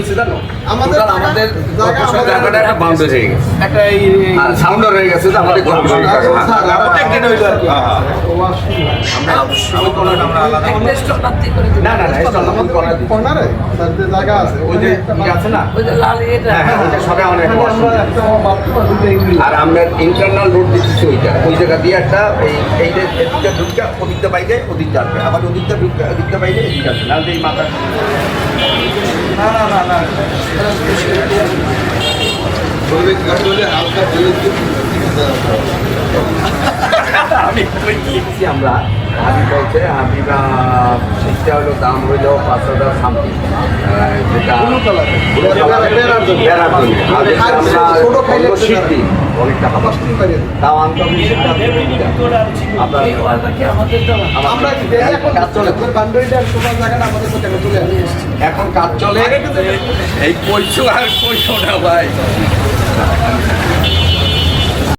হয়েছে জানো? আমাদের জায়গাটা একটা বাউন্ডারি হয়ে গেছে, একটা আর সাউন্ডার হয়ে গেছে যে আমাদের কর্মসূচি না না না কর্নারে জায়গা আছে, ওই যে আছে না ওইটা সবাই অনেক আর আমরা ইন্টারনাল রোড দিচ্ছি ওই জায়গা দিয়ে একটা এই যে এদিকটা ঢুকটা ওদিকটা বাইরে ওদিক যাবে, আবার ওদিকটা ঢুকটা ওদিকটা বাইরে এদিক আসবে, নাহলে এই মাথা আমি গিয়েছি আমরা হাবিব বলছে হাবিবা সেটা হলো দাম হইল 5,000 সামথিং, যেটা অনেক টাকা তাও আনতে হবে এখন কাজ চলে এই কইছো আর কইছো না ভাই।